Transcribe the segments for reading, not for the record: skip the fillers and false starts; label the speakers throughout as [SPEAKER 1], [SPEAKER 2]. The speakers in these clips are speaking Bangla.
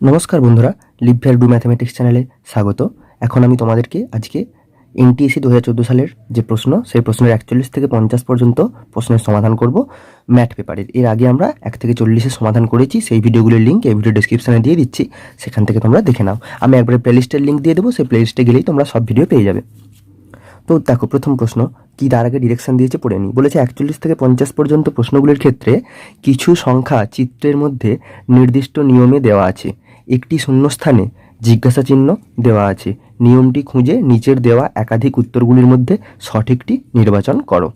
[SPEAKER 1] নমস্কার বন্ধুরা, লিভ ডু ম্যাথামেটিক্স চ্যানেলে স্বাগত। এখন আমি তোমাদেরকে আজকে এনটিএসসি 2014 সালের যে প্রশ্ন, সেই প্রশ্নের 41 থেকে 50 পর্যন্ত প্রশ্নের সমাধান করব ম্যাথ পেপারের। এর আগে আমরা 1 থেকে 40-এর সমাধান করেছি, সেই ভিডিওগুলির লিঙ্ক এই ভিডিও ডেসক্রিপশনে দিয়ে দিচ্ছি, সেখান থেকে তোমরা দেখে নাও। আমি একবারে প্লেলিস্টের লিঙ্ক দিয়ে দেবো, সেই প্লেলিস্টে গেলেই তোমরা সব ভিডিও পেয়ে যাবে। তো দেখো, প্রথম প্রশ্ন কি, তার আগে ডিরেকশন দিয়েছে পড়ে নিই। বলেছে 41 থেকে 50 পর্যন্ত প্রশ্নগুলির ক্ষেত্রে কিছু সংখ্যা চিত্রের মধ্যে নির্দিষ্ট নিয়মে দেওয়া আছে, একটি শূন্যস্থানে জিজ্ঞাসা চিহ্ন দেওয়া আছে, নিয়মটি খুঁজে নিচের দেওয়া একাধিক উত্তরগুলির মধ্যে সঠিকটি নির্বাচন করো।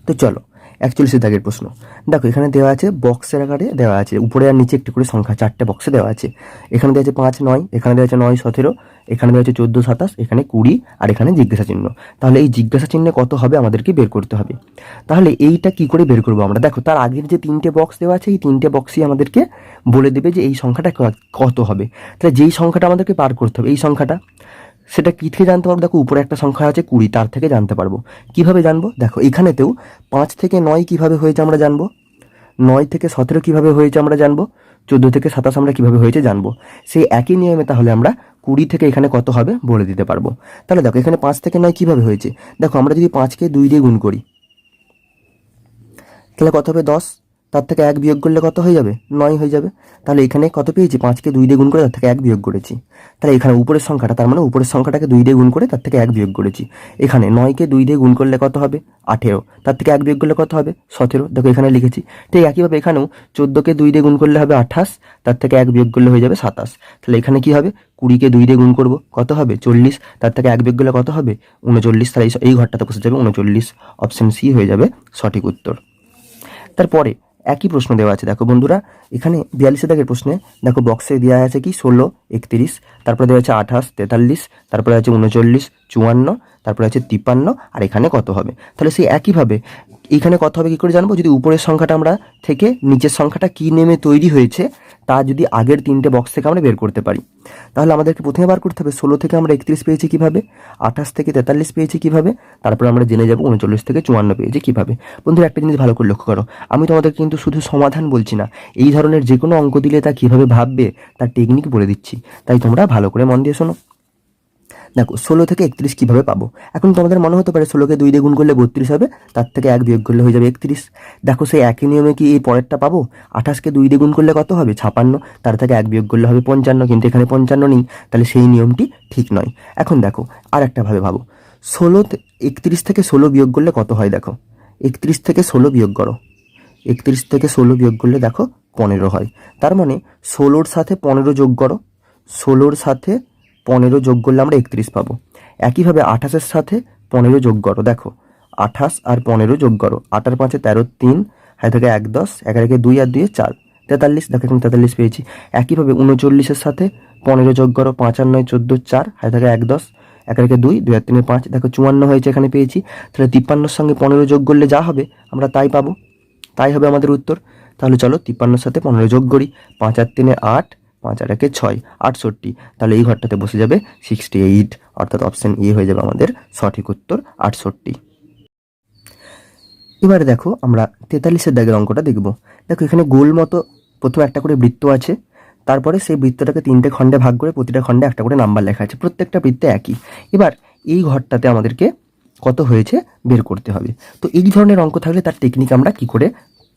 [SPEAKER 1] তো চলো 41 দাগের প্রশ্ন। দেখো, এখানে দেওয়া আছে বক্সের আকারে দেওয়া আছে, উপরে আর নিচে একটি করে সংখ্যা 4টে বক্সে দেওয়া আছে। এখানে দেওয়া আছে 5, 9, এখানে দেওয়া আছে 9, 17, এখানে দেওয়া আছে 14, 27, এখানে 20, আর এখানে জিজ্ঞাসা চিহ্ন। তাহলে এই জিজ্ঞাসা চিহ্নে কত হবে আমাদেরকে বের করতে হবে। তাহলে এইটা কি করে বের করবো আমরা? দেখো, তার আগের যে 3টে বক্স দেওয়া আছে, এই 3টে বক্সই আমাদেরকে বলে দেবে যে এই সংখ্যাটা কত হবে। তাহলে যেই সংখ্যাটা আমাদেরকে পার করতে হবে, এই সংখ্যাটা, সেটা কী থেকে জানতে পারবো? দেখো, উপরে একটা সংখ্যা আছে 20, তার থেকে জানতে পারবো। কিভাবে জানবো? দেখো, এখানেতেও 5 থেকে 9 কিভাবে হয়েছে আমরা জানবো, 9 থেকে 17 কিভাবে হয়েছে আমরা জানবো, 14 থেকে 27 আমরা কিভাবে হয়েছে জানবো। সেই একই নিয়মে তাহলে আমরা 20 থেকে এখানে কত হবে বলে দিতে পারবো। তাহলে দেখো, এখানে 5 থেকে 9 কিভাবে হয়েছে। দেখো, আমরা যদি 5কে 2 দিয়ে গুণ করি, তাহলে কত হবে? 10। তার থেকে 1 বিয়োগ করলে কত হয়ে যাবে? 9 হয়ে যাবে। তাহলে এখানে কত পেয়েছি? 5কে 2 দিয়ে গুণ করে তার থেকে 1 বিয়োগ করেছি। তাহলে এখানে উপরের সংখ্যাটা, তার মানে উপরের সংখ্যাটাকে 2 দিয়ে গুণ করে তার থেকে 1 বিয়োগ করেছি। এখানে 9কে 2 দিয়ে গুণ করলে কত হবে? 18। তার থেকে 1 বিয়োগ করলে কত হবে? 17। দেখো, এখানে লিখেছি। ঠিক একইভাবে এখানেও 14কে 2 দিয়ে গুণ করলে হবে 28, তার থেকে 1 বিয়োগ করলে হয়ে যাবে 27। তাহলে এখানে কি হবে? 20কে 2 দিয়ে গুণ করবো, কত হবে? 40, তার থেকে 1 বিয়োগ করলে কত হবে? 39। তাহলে এই ঘরটাতে বসে যাবে 39। অপশন সি হয়ে যাবে সঠিক উত্তর। তারপরে একই প্রশ্ন দেওয়া আছে, দেখো বন্ধুরা, এখানে 42 দাগের প্রশ্নে দেখো বক্সে দেওয়া আছে কি 16, 31, তারপরে দেওয়া আছে 28, 43, তারপরে আছে 39, 54, তারপরে আছে 53, আর এখানে কত হবে। তাহলে সেই একইভাবে এখানে কত হবে কী করে জানবো? যদি উপরের সংখ্যাটা আমরা থেকে নিচের সংখ্যাটা কী নেমে তৈরি হয়েছে তা যদি আগের 3টে বক্স থেকে আমরা বের করতে পারি, তাহলে আমাদেরকে প্রথমে বার করতে হবে 16 থেকে আমরা 31 পেয়েছি কীভাবে, 28 থেকে 43 পেয়েছি কীভাবে, তারপরে আমরা জেনে যাবো 39 থেকে 54 পেয়েছি কীভাবে। বন্ধুরা, একটা জিনিস ভালো করে লক্ষ্য করো, আমি তোমাদের কিন্তু শুধু সমাধান বলছি না, এই ধরনের যে কোনো অঙ্ক দিলে তা কীভাবে ভাববে তার টেকনিক বলে দিচ্ছি, তাই তোমরা ভালো করে মন দিয়ে শোনো। দেখো, 16 থেকে 31 কীভাবে পাবো? এখন তোমাদের মনে হতে পারে 16কে 2 দিয়ে গুণ করলে 32 হবে, তার থেকে 1 বিয়োগ করলে হয়ে যাবে 31। দেখো, সেই একই নিয়মে কি এই পরেরটা পাবো? 28কে 2 দিয়ে গুণ করলে কত হবে? 56, তার থেকে 1 বিয়োগ করলে হবে 55, কিন্তু এখানে 55 নেই, তাহলে সেই নিয়মটি ঠিক নয়। এখন দেখো, আর একটা ভাবে ভাবো, 31 থেকে 16 বিয়োগ করলে কত হয়? দেখো, 31 থেকে 16 বিয়োগ করো, 31 থেকে 16 বিয়োগ করলে দেখো 15 হয়। তার মানে 16-র সাথে 15 যোগ করো, 16-র সাথে 15 যোগ করলে আমরা 31 পাবো। একইভাবে 28-এর সাথে 15 যোগ করো, দেখো 28 আর 15 যোগ করো, 8 আর 5 13, 3, হাই থেকে 1 10, 1 একে 2 আর 2 4, 43। দেখো, এখন 43 পেয়েছি। একইভাবে 39-এর সাথে 15 যোগ করো, 5 আর 9 14, 4, হাই থেকে 1 10, 1 একে 2, 2 আর 3 5, দেখো 54 হয়েছে এখানে পেয়েছি। তাহলে 53-এর সঙ্গে 15 যোগ করলে যা হবে আমরা তাই পাবো, তাই হবে আমাদের উত্তর। তাহলে চলো 53-এর সাথে 15 যোগ করি, 5 আর 3 8, 5 আর 1 6, 68। তাহলে এই ঘরটাতে বসে যাবে 68, অর্থাৎ অপশন এ হয়ে যাবে আমাদের সঠিক উত্তর, 68। এবারে দেখো, আমরা 43-এর দাগের অঙ্কটা দেখব। দেখো, এখানে গোল মতো প্রথমে একটা করে বৃত্ত আছে, তারপরে সেই বৃত্তটাকে 3টে খণ্ডে ভাগ করে প্রতিটা খণ্ডে একটা করে নাম্বার লেখা আছে, প্রত্যেকটা বৃত্তে একই। এবার এই ঘরটাতে আমাদেরকে কত হয়েছে বের করতে হবে। তো এই ধরনের অঙ্ক থাকলে তার টেকনিক আমরা কি করে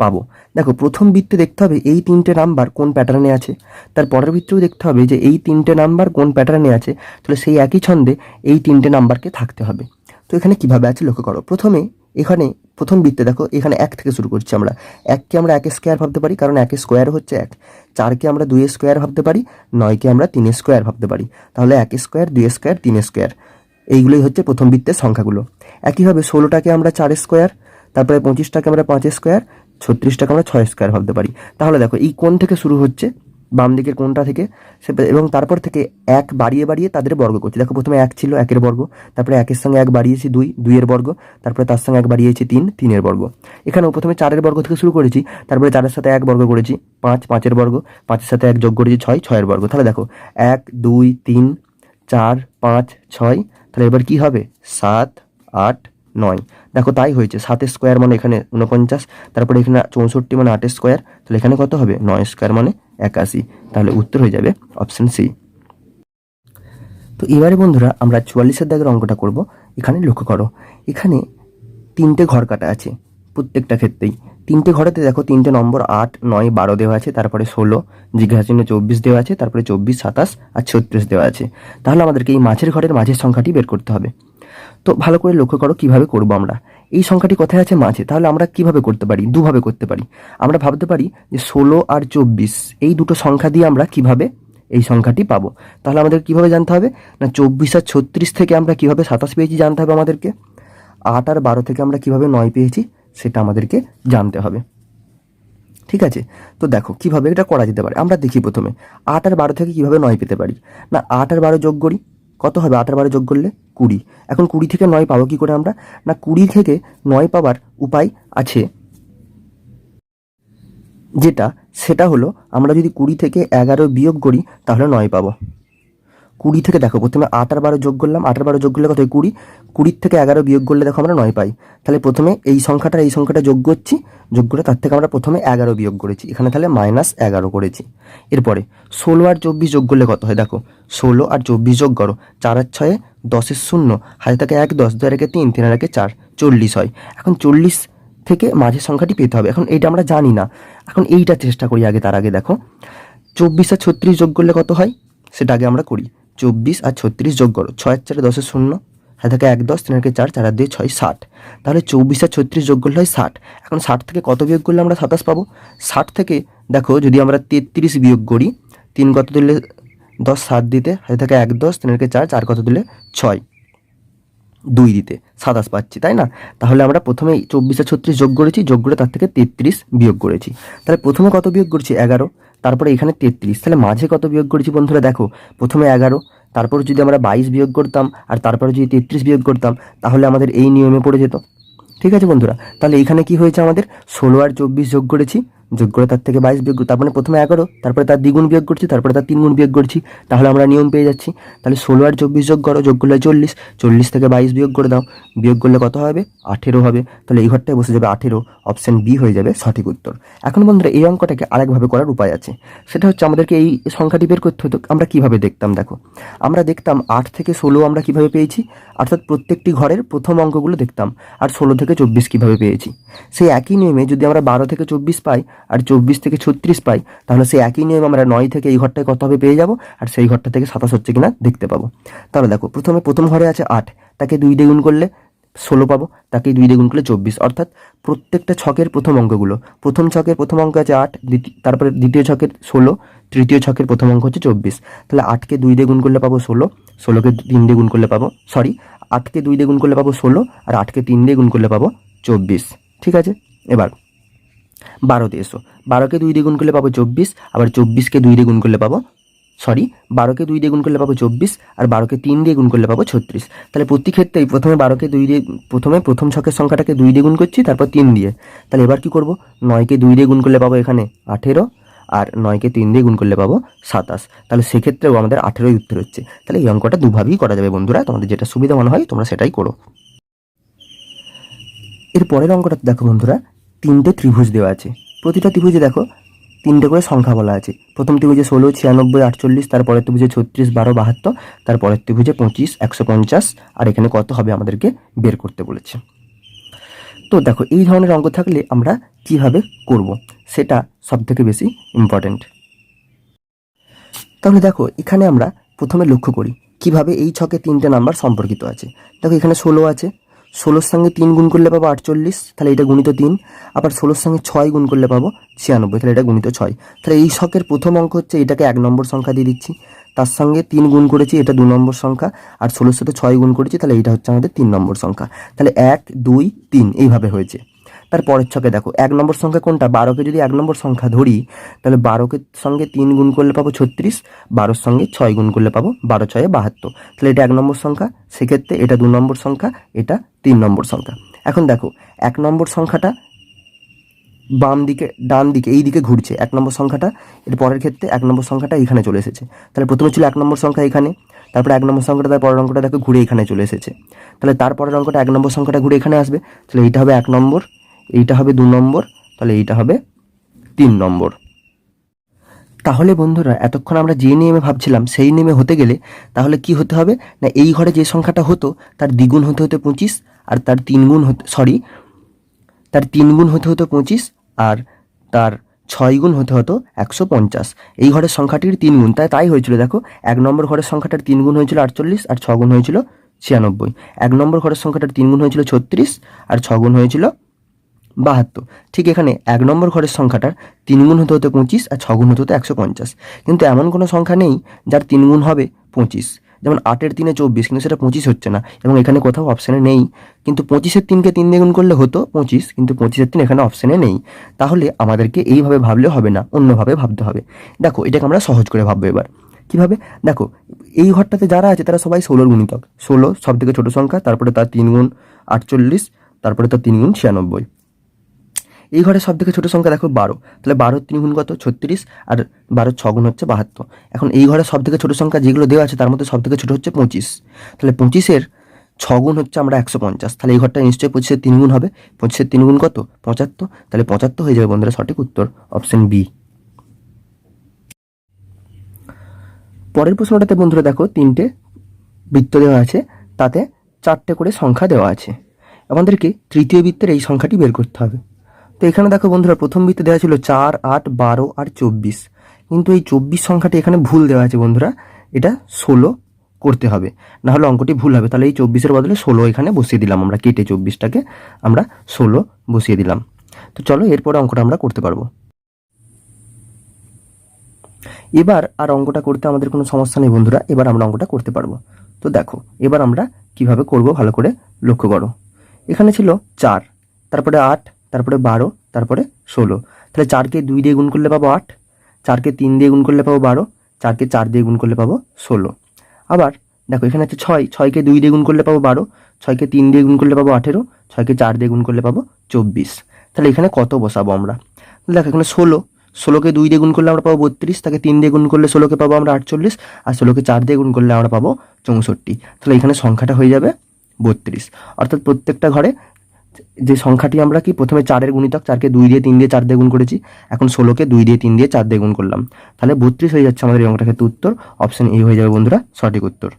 [SPEAKER 1] পাবো? দেখো, প্রথম বৃত্তে দেখতে হবে এই 3টে নাম্বার কোন প্যাটার্নে আছে, তার পরের বৃত্তেও দেখতে হবে যে এই 3টে নাম্বার কোন প্যাটার্নে আছে, তাহলে সেই একই ছন্দে এই 3টে নাম্বারকে থাকতে হবে। তো এখানে কিভাবে আছে লক্ষ্য করো। প্রথমে এখানে প্রথম বৃত্তে দেখো, এখানে 1 থেকে শুরু করছি আমরা। 1কে আমরা 1 স্কোয়ার ভাবতে পারি, কারণ 1 স্কোয়ার হচ্ছে 1। 4কে আমরা 2 স্কোয়ার ভাবতে পারি, 9কে আমরা 3 স্কোয়ার ভাবতে পারি। তাহলে 1 স্কোয়ার, 2 স্কোয়ার, 3 স্কোয়ার, এইগুলোই হচ্ছে প্রথম বৃত্তের সংখ্যাগুলো। একইভাবে 16টাকে আমরা 4 স্কোয়ার, তারপরে 25টাকে আমরা 5 স্কোয়ার, 36টাকে আমরা 6 স্কোয়ার ভাবতে পারি। তাহলে দেখো, এই কোণ থেকে শুরু হচ্ছে, বাম দিকের কোণটা থেকে, এবং তারপর থেকে 1 বাড়িয়ে বাড়িয়ে তাদের বর্গ করছি। দেখো, প্রথমে 1 ছিল, 1-এর বর্গ, তারপরে 1-এর সঙ্গে 1 বাড়িয়েছি 2, 2-এর বর্গ, তারপরে তার সঙ্গে 1 বাড়িয়েছি 3, 3-এর বর্গ। এখানেও প্রথমে 4-এর বর্গ থেকে শুরু করেছি, তারপরে 4-এর সাথে 1 বর্গ করেছি 5, 5-এর বর্গ, 5-এর সাথে 1 যোগ করেছি 6, 6-এর বর্গ। তাহলে দেখো, 1 2 3 4 5 6, তাহলে এবার কি হবে? 7 8 9। দেখো তাই হয়েছে, 7 স্কোয়ার মানে এখানে 49, তারপরে এখানে 64 মানে 8 স্কোয়ার, তাহলে এখানে কত হবে 9 স্কোয়ার মানে 81। তাহলে উত্তর হয়ে যাবে অপশন সি। তো এবারে বন্ধুরা আমরা 44-এর দাগের অঙ্কটা করব। এখানে লক্ষ্য করো, এখানে 3টে ঘর কাটা আছে প্রত্যেকটা ক্ষেত্রেই। 3টে ঘরেতে দেখো 3টে নম্বর 8, 9, 12 দেওয়া আছে, তারপরে 16, জিজ্ঞাসা চিহ্ন 24 দেওয়া আছে, তারপরে 24, 27 আর 36 দেওয়া আছে। তাহলে আমাদেরকে এই মাঝের ঘরের মাঝের সংখ্যাটি বের করতে হবে। তো ভালো করে লক্ষ্য করো কিভাবে করব আমরা। এই সংখ্যাটি কোথায় আছে মাঝে, তাহলে আমরা কিভাবে করতে পারি, দুভাবে করতে পারি। আমরা ভাবতে পারি যে 16 আর 24 এই দুটো সংখ্যা দিয়ে আমরা কিভাবে এই সংখ্যাটি পাবো। তাহলে আমাদের কিভাবে জানতে হবে না, 24 আর 36 থেকে আমরা কিভাবে 27 পেয়েছি জানতে হবে আমাদেরকে। 8 আর 12 থেকে আমরা কিভাবে 9 পেয়েছি সেটা আমাদেরকে জানতে হবে। ঠিক আছে, তো দেখো কিভাবে এটা করা যেতে পারে। আমরা দেখি প্রথমে 8 আর 12 থেকে কিভাবে 9 পেতে পারি। না 8 আর 12 যোগ করি, কত হবে 8 আর 12 যোগ করলে 20। এখন 20 থেকে 9 পাবো কি করে আমরা, না 20 থেকে 9 পাবার উপায় আছে যেটা, সেটা হলো আমরা যদি 20 থেকে 11 বিয়োগ করি তাহলে 9 পাবো। 20 থেকে দেখো প্রথমে 8 আর 12 যোগ করলাম, 8 আর 12 যোগ করলে কত হয় 20, 20 থেকে 11 বিয়োগ করলে দেখো আমরা 9 পাই। তাহলে প্রথমে এই সংখ্যাটা যোগ করছি, যোগ করে তার থেকে আমরা প্রথমে 11 বিয়োগ করেছি, এখানে তাহলে -11 করেছি। এরপরে 16 আর 24 যোগ করলে কত হয় দেখো, 16 আর 24 যোগ করো, 4 আর 6 10 0, হাতে থাকে 1, 10, 2 আর 1 3, 3 আর 1 4, 40 হয়। এখন 40 থেকে মাঝের সংখ্যাটি পেতে হবে। এখন এইটা আমরা জানি না, এখন এইটা চেষ্টা করি আগে। তার আগে দেখো 24 আর 36 যোগ করলে কত হয় সেটা আগে আমরা করি। 24 আর 36 যোগ করো, 6 আর 4 10 0, হাতে থাকে 1, 10, 3 আর 4, 4 আর 2 6, 60। তাহলে 24 আর 36 যোগ করলে হয় 60। এখন 60 থেকে কত বিয়োগ করলে আমরা 27 পাবো। 60 থেকে দেখো যদি আমরা 33 বিয়োগ করি, 3 কত দিলে 10, 7 দিতে, হাতে থাকে 1, 10, 3 আর 4, 4 কত দিলে 6, 2 দিতে 27 পাচ্ছি, তাই না। তাহলে আমরা প্রথমে 24 আর 36 যোগ করেছি, যোগ করে তার থেকে 33 বিয়োগ করেছি। তাহলে প্রথমে কত বিয়োগ করছি 11, তারপরে এখানে 33, তাহলে মাঝে কত বিয়োগ করেছি বন্ধুরা দেখো, প্রথমে 11, তারপর যদি আমরা 22 বিয়োগ করতাম আর তারপরে যদি 33 বিয়োগ করতাম তাহলে আমাদের এই নিয়মে পড়ে যেত। ঠিক আছে বন্ধুরা, তাহলে এখানে কি হয়েছে আমাদের 16 আর 24 যোগ করেছি, যোগ করে তার থেকে 22 বিয়োগ, তারপরে প্রথমে 11, তারপরে তার দ্বিগুণ বিয়োগ করছি, তারপরে তার 3 গুণ বিয়োগ করছি, তাহলে আমরা নিয়ম পেয়ে যাচ্ছি। তাহলে 16 আর 24 যোগ করো, যোগ করলে 40, 40 থেকে 22 বিয়োগ করে দাও, বিয়োগ করলে কত হবে 18 হবে। তাহলে এই ঘরটায় বসে যাবে 18, অপশন বি হয়ে যাবে সঠিক উত্তর। এখন বন্ধুরা এই অঙ্কটাকে আরেকভাবে করার উপায় আছে, সেটা হচ্ছে আমাদেরকে এই সংখ্যাটি বের করতে হতো। আমরা কিভাবে দেখতাম দেখো, আমরা দেখতাম 8 থেকে 16 আমরা কিভাবে পেয়েছি, অর্থাৎ প্রত্যেকটি ঘরের প্রথম অঙ্কগুলো দেখতাম, আর 16 থেকে 24 কিভাবে পেয়েছি। সেই একই নিয়মে যদি আমরা 12 থেকে 24 পাই আর 24 থেকে 36 পাই, তাহলে সেই একই নিয়মে আমরা 9 থেকে এই ঘরটায় কত হবে পেয়ে যাব, আর সেই ঘরটা থেকে 27 হচ্ছে কিনা দেখতে পাবো। তাহলে দেখো প্রথমে প্রথম ঘরে আছে 8, তাকে 2 দিয়ে গুণ করলে 16 পাবো, তাকে 2 দিয়ে গুণ করলে 24, অর্থাৎ প্রত্যেকটা ছকের প্রথম অঙ্কগুলো, প্রথম ছকের প্রথম অঙ্ক আছে 8, তারপরে দ্বিতীয় ছকের 16, তৃতীয় ছকের প্রথম অঙ্ক হচ্ছে 24। তাহলে 8কে 2 দিয়ে গুণ করলে পাবো 16, 16কে 3 দিয়ে গুণ করলে পাবো, 8কে 2 দিয়ে গুণ করলে পাবো 16, আর 8কে 3 দিয়ে গুণ করলে পাবো 24। ঠিক আছে, এবার 12 দিয়ে এসো, 12কে 2 দিয়ে গুণ করলে পাবো 24, আবার 24কে 2 দিয়ে গুণ করলে পাবো 12কে 2 দিয়ে গুণ করলে পাবো 24, আর 12কে 3 দিয়ে গুণ করলে পাবো 36। তাহলে প্রতি ক্ষেত্রেই প্রথমে 12কে 2 দিয়ে, প্রথমে প্রথম ছকের সংখ্যাটাকে 2 দিয়ে গুণ করছি, তারপর 3 দিয়ে। তাহলে এবার কি করব, 9কে 2 দিয়ে গুণ করলে পাবো এখানে 18, আর 9কে 3 দিয়ে গুণ করলে পাবো 27। তাহলে সেক্ষেত্রেও আমাদের 18ই উত্তর হচ্ছে। তাহলে এই অঙ্কটা দুভাবেই করা যাবে বন্ধুরা, তোমাদের যেটা সুবিধা মনে হয় তোমরা সেটাই করো। এর পরের অঙ্কটা দেখো বন্ধুরা, 3টে ত্রিভুজ দেওয়া আছে, প্রতিটা ত্রিভুজে দেখো 3টে করে সংখ্যা বলা আছে। প্রথম ত্রিভুজে 16, 96, 48, তারপরের ত্রিভুজে 36, 12, 72, তারপরের ত্রিভুজে 25, 150, আর এখানে কত হবে আমাদেরকে বের করতে বলেছে। তো দেখো এই ধরনের অঙ্ক থাকলে আমরা কিভাবে করব সেটা সবথেকে বেশি ইম্পর্টেন্ট। তাহলে দেখো এখানে আমরা প্রথমে লক্ষ্য করি কিভাবে এই ছকে 3টে নাম্বার সম্পর্কিত আছে। দেখো এখানে 16 আছে, 16-র সঙ্গে 3 গুণ করলে পাবো 48, তাহলে এটা গুণিত 3, আবার 16-র সঙ্গে 6 গুণ করলে পাবো 96, তাহলে এটা গুণিত 6। তাহলে এই ছকের প্রথম অঙ্ক হচ্ছে, এটাকে 1 নম্বর সংখ্যা দিয়ে দিচ্ছি, তার সঙ্গে 3 গুণ করেছি, এটা 2 নম্বর সংখ্যা, আর 16-র সাথে 6 গুণ করেছি, তাহলে এইটা হচ্ছে আমাদের 3 নম্বর সংখ্যা। তাহলে 1, 2, 3 এইভাবে হয়েছে। তার পরের ছকে দেখো 1 নম্বর সংখ্যা কোনটা, 12কে যদি 1 নম্বর সংখ্যা ধরি, তাহলে 12কে সঙ্গে 3 গুণ করলে পাবো 36, 12-র সঙ্গে 6 গুণ করলে পাবো 12 6 72, তাহলে এটা 1 নম্বর সংখ্যা, সেক্ষেত্রে এটা 2 নম্বর সংখ্যা, এটা 3 নম্বর সংখ্যা। এখন দেখো 1 নম্বর সংখ্যাটা বাম দিকে, ডান দিকে, এই দিকে ঘুরছে 1 নম্বর সংখ্যাটা, এর পরের ক্ষেত্রে 1 নম্বর সংখ্যাটা এখানে চলে এসেছে। তাহলে প্রথমে ছিল 1 নম্বর সংখ্যা এখানে, তারপরে 1 নম্বর সংখ্যাটা, তার পরের অঙ্কটা দেখো ঘুরে এখানে চলে এসেছে। তাহলে তারপরের অঙ্কটা 1 নম্বর সংখ্যাটা ঘুরে এখানে আসবে, তাহলে এইটা হবে 1 নম্বর, এইটা হবে 2 নম্বর, তাহলে এইটা হবে 3 নম্বর। তাহলে বন্ধুরা এতক্ষণ আমরা যে নিয়মে ভাবছিলাম সেই নিয়মে হতে গেলে তাহলে কি হতে হবে না, এই ঘরে যে সংখ্যাটা হতো তার দ্বিগুণ হতে হতে 25, আর তার 3 গুণ হতে তার 3 গুণ হতে হতো 25, আর তার 6 গুণ হতে হতো 150। এই ঘরের সংখ্যাটির 3 গুণ, তাই হয়েছিল দেখো 1 নম্বর ঘরের সংখ্যাটার 3 গুণ হয়েছিল 48, আর 6 গুণ হয়েছিল 96। 1 নম্বর ঘরের সংখ্যাটার 3 গুণ হয়েছিল 36, আর 6 গুণ হয়েছিল 72। ঠিক এখানে 1 নম্বর ঘরের সংখ্যাটার 3 গুণ হতে হতে 25, আর 6 গুণ হতে হতে 150। কিন্তু এমন কোনো সংখ্যা নেই যার 3 গুণ হবে 25, যেমন 8-এর 3-এ 24, কিন্তু সেটা 25 হচ্ছে না, এবং এখানে কোথাও অপশানে নেই। কিন্তু 25-এর 3কে 3 দিয়ে গুণ করলে হতো 25, কিন্তু 25-এর 3 এখানে অপশানে নেই। তাহলে আমাদেরকে এইভাবে ভাবলে হবে না, অন্যভাবে ভাবতে হবে। দেখো এটাকে আমরা সহজ করে ভাববো এবার। কীভাবে? দেখো এই ঘরটাতে যারা আছে তারা সবাই 16-র গুণিতক। 16 সব থেকে ছোটো সংখ্যা, তারপরে তার 3 গুণ 48, তারপরে তার 3 গুণ 96। এই ঘরের সব থেকে ছোটো সংখ্যা দেখো 12, তাহলে 12-র 3 গুণ কত? 36, আর 12-র 6 গুণ হচ্ছে 72। এখন এই ঘরের সব থেকে ছোটো সংখ্যা যেগুলো দেওয়া আছে তার মধ্যে সব থেকে ছোটো হচ্ছে 25, তাহলে 25-এর 6 গুণ হচ্ছে আমরা 150, তাহলে এই ঘরটা নিশ্চয়ই 25-এর 3 গুণ হবে। 25-এর 3 গুণ কত? 75, তাহলে 75 হয়ে যাবে বন্ধুরা সঠিক উত্তর, অপশন বি। পরের প্রশ্নটাতে বন্ধুরা দেখো 3টে বৃত্ত দেওয়া আছে, তাতে 4টে করে সংখ্যা দেওয়া আছে। আমাদেরকে তৃতীয় বৃত্তের এই সংখ্যাটি বের করতে হবে। তো এখানে দেখো বন্ধুরা প্রথম বৃত্তে দেওয়া ছিল 4, 8, 12 আর 24, কিন্তু এই 24 সংখ্যাটি এখানে ভুল দেওয়া আছে বন্ধুরা, এটা 16 করতে হবে, না হলে অঙ্কটি ভুল হবে। তাহলে এই 24-এর বদলে 16 এখানে বসিয়ে দিলাম আমরা, কেটে 24টাকে আমরা 16 বসিয়ে দিলাম। তো চলো এরপরে অঙ্কটা আমরা করতে পারবো। এবার আর অঙ্কটা করতে আমাদের কোনো সমস্যা নেই বন্ধুরা, এবার আমরা অঙ্কটা করতে পারবো। তো দেখো এবার আমরা কিভাবে করব ভালো করে লক্ষ্য করো। এখানে ছিল 4, তারপরে 8, তারপরে 12, তারপরে 16। তাহলে 4কে 2 দিয়ে গুণ করলে পাবো 8, 4কে 3 দিয়ে গুণ করলে পাবো 12, 4কে 4 দিয়ে গুণ করলে পাবো 16। আবার দেখো এখানে আছে 6, 6কে 2 দিয়ে গুণ করলে পাবো 12, 6কে 3 দিয়ে গুণ করলে পাবো 18, 6কে 4 দিয়ে গুণ করলে পাবো 24। তাহলে এখানে কত বসাবো আমরা? দেখো এখানে 16, 16কে 2 দিয়ে গুণ করলে আমরা পাবো 32, তাকে 3 দিয়ে গুণ করলে 16কে পাবো আমরা 48, আর 16কে 4 দিয়ে গুণ করলে আমরা পাবো 64। তাহলে এখানে সংখ্যাটা হয়ে যাবে 32। অর্থাৎ প্রত্যেকটা ঘরে যে সংখ্যাটি আমরা কি প্রথমে 4-এর গুণিতক, 4কে 2 দিয়ে 3 দিয়ে 4 দিয়ে গুণ করেছি, এখন 16কে 2 দিয়ে 3 দিয়ে 4 দিয়ে গুণ করলাম, তাহলে 32 হয়ে যাচ্ছে আমাদের এই অঙ্কটার ক্ষেত্রে উত্তর, অপশন এ হয়ে যাবে বন্ধুরা সঠিক উত্তর।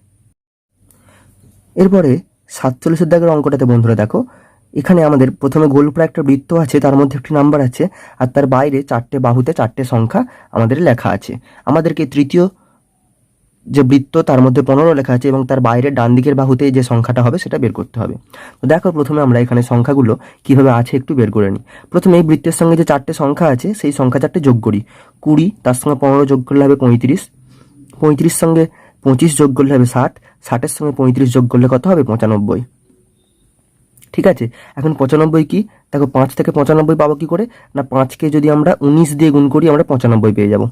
[SPEAKER 1] এরপরে 47-এর দাগের অঙ্কটাতে বন্ধুরা দেখো এখানে আমাদের প্রথমে গোলপ্রায় একটা বৃত্ত আছে, তার মধ্যে একটি নাম্বার আছে, আর তার বাইরে 4টে বাহুতে 4টে সংখ্যা আমাদের লেখা আছে। আমাদেরকে তৃতীয় যে বৃত্ত তার মধ্যে 15 লেখা আছে, এবং তার বাইরে ডান দিকের বাহুতে যে সংখ্যাটা হবে সেটা বের করতে হবে। তো দেখো প্রথমে আমরা এখানে সংখ্যাগুলো কিভাবে আছে একটু বের করে নিই। প্রথমে এই বৃত্তের সঙ্গে যে 4টে সংখ্যা আছে সেই সংখ্যা 4টে যোগ করি। 20, তার সঙ্গে 15 যোগ করলে হবে 35, 35 সঙ্গে 25 যোগ করলে হবে 60, 60-এর সঙ্গে 35 যোগ করলে কত হবে? 95। ঠিক আছে, এখন 95 কি? দেখো 5 থেকে 95 পাবো কি করে? না 5কে যদি আমরা 19 দিয়ে গুণ করি আমরা 95 পেয়ে যাব।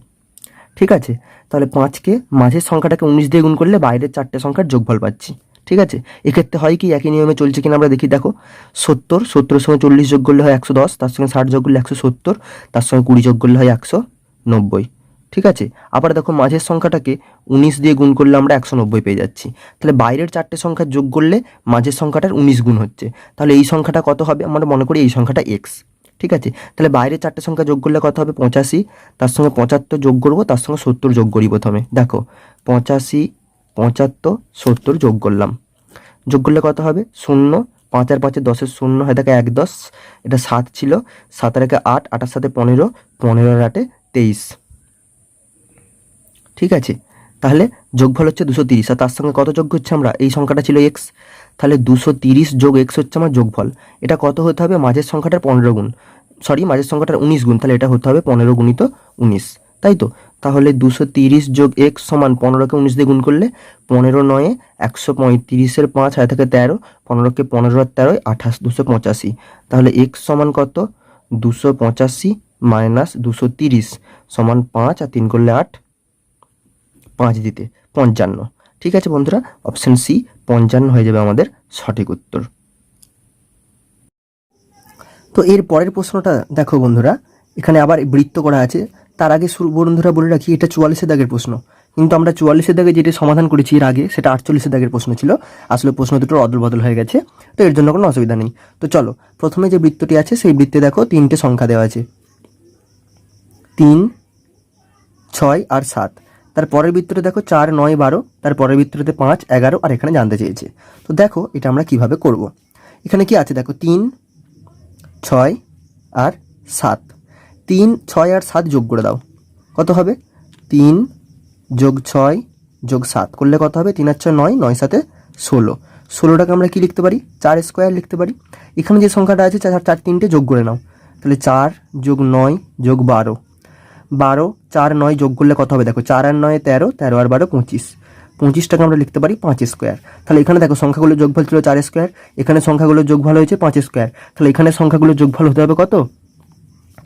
[SPEAKER 1] ঠিক আছে, তাহলে 5কে মাঝের সংখ্যাটাকে 19 দিয়ে গুণ করলে বাইরের 4টে সংখ্যার যোগফল পাচ্ছি। ঠিক আছে, এক্ষেত্রে হয় কি একই নিয়মে চলছে কিনা আমরা দেখি। দেখো 70, 70-এর সঙ্গে 40 যোগ করলে হয় 110, তার সঙ্গে 60 যোগ করলে 170, তার সঙ্গে 20 যোগ করলে হয় 190। ঠিক আছে, আবার দেখো মাঝের সংখ্যাটাকে 19 দিয়ে গুণ করলে আমরা 190 পেয়ে যাচ্ছি। তাহলে বাইরের 4টে সংখ্যা যোগ করলে মাঝের সংখ্যাটার 19 গুণ হচ্ছে, তাহলে এই সংখ্যাটা কত হবে? আমরা মনে করি এই সংখ্যাটা এক্স। ঠিক আছে, তাহলে বাইরে 4টে সংখ্যা যোগ করলে কত হবে? 85, তার সঙ্গে 75 যোগ করবো, তার সঙ্গে 70 যোগ করি। প্রথমে দেখো 85, 75, 70 যোগ করলাম, যোগ করলে কত হবে? 0, 5 আর 5 10-এর 0 হয় থাকে 1 10, এটা 7 ছিল, 7 আর 1 8, 8-এর সাথে 15, 15 আর 8 23। ঠিক আছে, তাহলে যোগফল হচ্ছে 230, আর তার সঙ্গে কত যোগ করছে আমরা? এই সংখ্যাটা ছিল এক্স, তাহলে 230 যোগ এক্স হচ্ছে আমার যোগফল। এটা কত হতে হবে? মাঝের সংখ্যাটার 15 গুণ, মাঝের সংখ্যাটার 19 গুণ, তাহলে এটা হতে হবে 15 গুণিত 19, তাই তো? তাহলে 230 যোগ এক্স সমান 15কে 19 দিয়ে গুণ করলে 15 9 135-এর 5 হয় থাকে 13, 15কে 15 আর 13 28, 285। তাহলে এক্স সমান কত? 285 মাইনাস 230 সমান 5, আর 3 করলে 8, 5 দিতে 55। ঠিক আছে বন্ধুরা, অপশন সি 55 হয়ে যাবে আমাদের সঠিক উত্তর। তো এর পরের প্রশ্নটা দেখো বন্ধুরা, এখানে আবার বৃত্ত করা আছে। তার আগে বন্ধুরা বলে রাখি এটা 44-এর দাগের প্রশ্ন, কিন্তু আমরা 44-এর দাগে যেটি সমাধান করেছি এর আগে সেটা 48-এর দাগের প্রশ্ন ছিল। আসলে প্রশ্ন দুটোর অদল বদল হয়ে গেছে, তো এর জন্য কোনো অসুবিধা নেই। তো চলো প্রথমে যে বৃত্তটি আছে সেই বৃত্তে দেখো 3টে সংখ্যা দেওয়া আছে, 3, 6 আর 7। তার পরের বৃত্তটা দেখো 4, 9, 12, তার পরের বৃত্তটাতে 5, 11 আর এখানে জানতে চেয়েছে। তো দেখো এটা আমরা কিভাবে করব। এখানে কি আছে দেখো 3, 6 আর 7। 3, 6 আর 7 যোগ করে দাও, কত হবে? 3 যোগ 6 যোগ 7 করলে কত হবে? 3 আর 6 9, 9 7 16। 16টাকে আমরা কি লিখতে পারি? 4 স্কোয়ার লিখতে পারি। এখানে যে সংখ্যাটা আছে 4 3টে যোগ করে নাও, তাহলে 4 যোগ 9 যোগ 12, 12 4 9 যোগ করলে কত হবে? দেখো 4 আর 9 13, 13 আর 12 25। 25টাকে আমরা লিখতে পারি 5 স্কোয়ার। তাহলে এখানে দেখো সংখ্যাগুলো যোগফল ছিল 4 স্কোয়ার, এখানে সংখ্যাগুলো যোগফল হয়েছে 5 স্কোয়ার। তাহলে এখানে সংখ্যাগুলো যোগফল হতে হবে কত?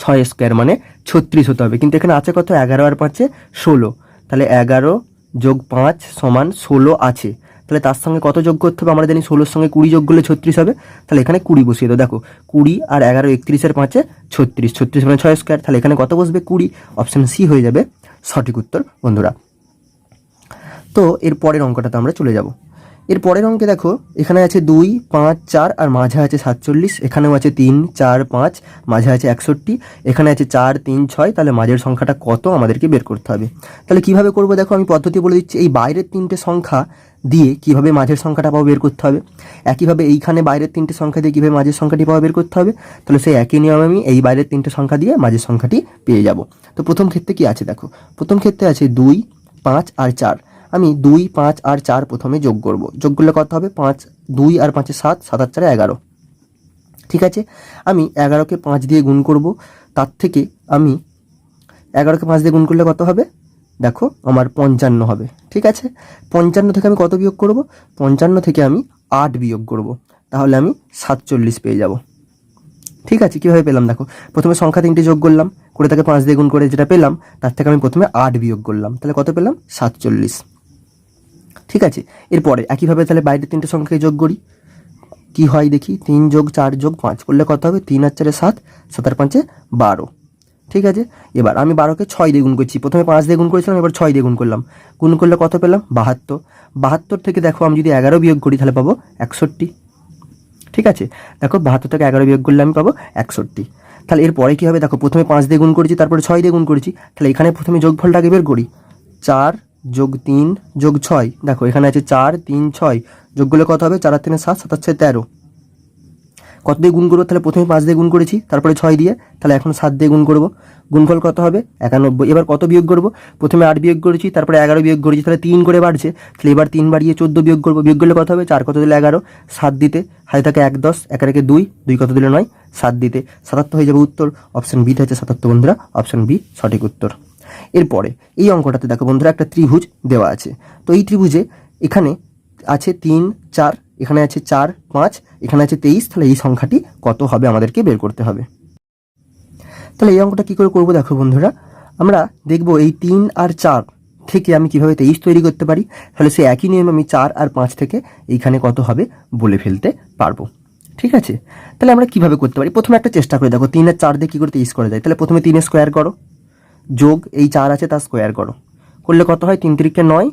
[SPEAKER 1] 6 স্কোয়ার মানে 36 হতে হবে। কিন্তু এখানে আছে কত? 11 আর 5 16। তাহলে 11 যোগ 5 সমান 16 আছে। তাহলে তার সঙ্গে কত যোগ করতে হবে? আমরা জানি 16-র সঙ্গে 20 যোগ করলে 36 হবে। তাহলে এখানে 20 বসিয়ে দাও। দেখো 20 আর 11 31 আর 5 36, 36 মানে 6 স্কোয়ার। তাহলে এখানে কত বসবে? 20। অপশন সি হয়ে যাবে সঠিক উত্তর বন্ধুরা। তো এর পরের অঙ্কটাতে আমরা চলে যাব। এর পরের অঙ্কে দেখো এখানে আছে 2, 5, 4 আর মাঝে আছে 47, এখানেও আছে 3, 4, 5, মাঝে আছে 61, এখানে আছে 4, 3, 6। তাহলে মাঝের সংখ্যাটা কত আমাদেরকে বের করতে হবে। তাহলে কিভাবে করব দেখো, আমি পদ্ধতি বলে দিচ্ছি। এই বাইরের 3টে সংখ্যা দিয়ে কিভাবে মাঝের সংখ্যাটা পাবো বের করতে হবে, একইভাবে এইখানে বাইরের 3টে সংখ্যা দিয়ে কিভাবে মাঝের সংখ্যাটি পাবো বের করতে হবে। তাহলে সেই একই নিয়ম আমি এই বাইরের 3টে সংখ্যা দিয়ে মাঝের সংখ্যাটি পেয়ে যাব। তো প্রথম ক্ষেত্রে কি আছে দেখো, প্রথম ক্ষেত্রে আছে 2, 5 আর 4। আমি 2, 5 আর 4 প্রথমে যোগ করব। যোগ করলে কত হবে? 5 2 আর 5 7, 7 আর 4 11। ঠিক আছে, আমি 11কে 5 দিয়ে গুণ করব। তার থেকে আমি 11কে 5 দিয়ে গুণ করলে কত হবে? দেখো আমার 55 হবে। ঠিক আছে, 55 থেকে আমি কত বিয়োগ করব? 55 থেকে আমি 8 বিয়োগ করব। তাহলে আমি 47 পেয়ে যাব। ঠিক আছে, কীভাবে পেলাম দেখো, প্রথমে সংখ্যা 3টে যোগ করলাম, করে তাকে 5 দিয়ে গুণ করে যেটা পেলাম তার থেকে আমি প্রথমে 8 বিয়োগ করলাম। তাহলে কত পেলাম? 47। ঠিক আছে, এরপরে একইভাবে তাহলে বাইরের 3টে সংখ্যাকে যোগ করি, কি হয় দেখি। 3 যোগ 4 যোগ 5 করলে কত হবে? 3 আর 4 7, 7 আর 5 12। ঠিক আছে, এবার আমি 12কে 6 দিয়ে গুণ করছি। প্রথমে 5 দিয়ে গুণ করেছিলাম, এবার 6 দিয়ে গুণ করলাম। গুণ করলে কত পেলাম? 72। 72 থেকে দেখো আমি যদি 11 বিয়োগ করি তাহলে পাবো 61। ঠিক আছে, দেখো 72 থেকে 11 বিয়োগ করলে আমি পাবো 61। তাহলে এরপরে কী হবে দেখো, প্রথমে 5 দিয়ে গুণ করেছি, তারপরে 6 দিয়ে গুণ করেছি। তাহলে এখানে প্রথমে যোগফলটাকে বের করি, 4 যোগ 3 যোগ 6। দেখো এখানে আছে 4 3 6, যোগ করলে কত হবে? 4 আর 3 7, 7 আর 6 13। কত দিয়ে গুণ করবো? তাহলে প্রথমে 5 দিয়ে গুণ করেছি, তারপরে 6 দিয়ে, তাহলে এখন 7 দিয়ে গুণ করবো। গুণফল কত হবে? 91। এবার কত বিয়োগ করবো? প্রথমে 8 বিয়োগ করেছি, তারপরে 11 বিয়োগ করেছি, তাহলে 3 করে বাড়ছে। তাহলে এবার 3 বাড়িয়ে 14 বিয়োগ করবো। বিয়োগ করলে কত হবে? 4 কত দিলে 11, 7 দিতে হাতে থাকে 1 10, 1 রেখে 2, 2 কত দিলে 9, 7 দিতে 77 হয়ে যাবে উত্তর। অপশন বিতে হচ্ছে 77 বন্ধুরা, অপশন বি সঠিক উত্তর। এরপরে এই অঙ্কটাতে দেখো বন্ধুরা একটা ত্রিভুজ দেওয়া আছে। তো এই ত্রিভুজে এখানে আছে 3 4, এখানে আছে 4 5, এখানে আছে 23। তাহলে এই সংখ্যাটি কত হবে আমাদেরকে বের করতে হবে। তাহলে এই অঙ্কটা কী করে করবো দেখো বন্ধুরা, আমরা দেখব এই 3 আর 4 থেকে আমি কিভাবে 23 তৈরি করতে পারি। তাহলে সেই একই নিয়ম আমি 4 আর 5 থেকে এইখানে কত হবে বলে ফেলতে পারবো। ঠিক আছে, তাহলে আমরা কিভাবে করতে পারি, প্রথমে একটা চেষ্টা করে দেখো 3 আর 4 দিয়ে কী করে 23 করা যায়। তাহলে প্রথমে 3 স্কোয়ার করো, যোগ এই 4 আছে তার স্কোয়ার করো, করলে কত হয়? 3 3 9,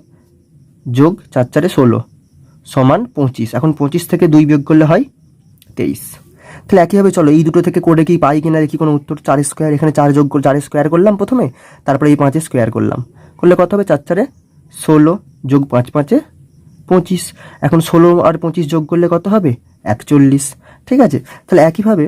[SPEAKER 1] যোগ 4 4 16 সমান 25। এখন 25 থেকে 2 বিয়োগ করলে হয় 23। তাহলে একইভাবে চলো এই দুটো থেকে করে কি পাই কিনা দেখি কোনো উত্তর। 4 স্কোয়ার, এখানে 4 যোগ 4 স্কোয়ার করলাম প্রথমে, তারপরে এই 5 স্কোয়ার করলাম, করলে কত হবে? 4 4 16 যোগ 5 5 25। এখন 16 আর 25 যোগ করলে কত হবে? 41। ঠিক আছে, তাহলে একইভাবে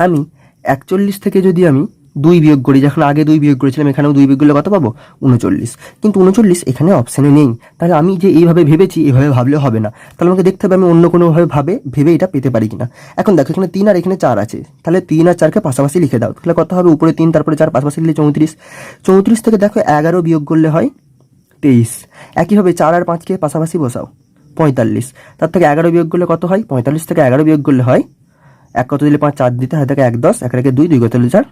[SPEAKER 1] আমি 41 থেকে যদি আমি 2 বিয়োগ করি, যখন আগে 2 বিয়োগ করেছিলাম এখানেও 2 বিয়োগ করলে কত পাবো? 39। কিন্তু 39 এখানে অপশানে নেই। তাহলে আমি যে এইভাবে ভেবেছি এইভাবে ভাবলে হবে না, তাহলে আমাকে দেখতে হবে আমি অন্য কোনোভাবে ভেবে এটা পেতে পারি কিনা। এখন দেখো এখানে 3 আর এখানে 4 আছে, তাহলে 3 আর 4কে পাশাপাশি লিখে দাও। তাহলে কত হবে? উপরে 3 তারপরে 4 পাশাপাশি লিখলে 34। 34 থেকে দেখো 11 বিয়োগ করলে হয় 23। একইভাবে 4 আর 5কে পাশাপাশি বসাও, 45। তার থেকে 11 বিয়োগ করলে কত হয়? 45 থেকে 11 বিয়োগ করলে হয় 1 কত দিলে 5 4 দিতে হাতে থাকে 1 10, 1 রেখে 2, 2 কত দিলে 4,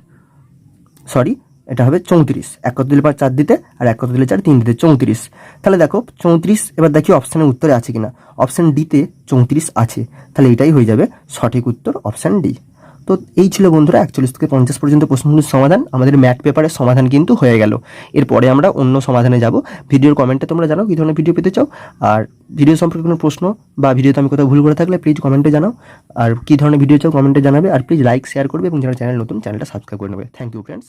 [SPEAKER 1] সরি এটা হবে 34। 1 কত দিলে 5 4 দিতে, আর 1 কত দিলে 4 3 দিতে 34। তাহলে দেখো 34, এবার দেখি অপশানের উত্তরে আছে কিনা। অপশান ডিতে 34 আছে, তাহলে এটাই হয়ে যাবে সঠিক উত্তর, অপশান ডি। তো এই ছিল বন্ধুরা 41 থেকে 50 পর্যন্ত প্রশ্নগুলির সমাধান। আমাদের ম্যাথ পেপারের সমাধান কিন্তু হয়ে গেল। এরপরে আমরা অন্য সমাধানে যাব। ভিডিওর কমেন্টে তোমরা জানাও কী ধরনের ভিডিও পেতে চাও, আর ভিডিও সম্পর্কে কোনো প্রশ্ন বা ভিডিওতে আমি কোথাও ভুল করে থাকলে প্লিজ কমেন্টে জানাও। আর কী ধরনের ভিডিও চাও কমেন্টে জানাবে, আর প্লিজ লাইক শেয়ার করবে এবং যারা চ্যানেল নতুন চ্যানেলটা সাবস্ক্রাইব করে নেবে। Thank you friends.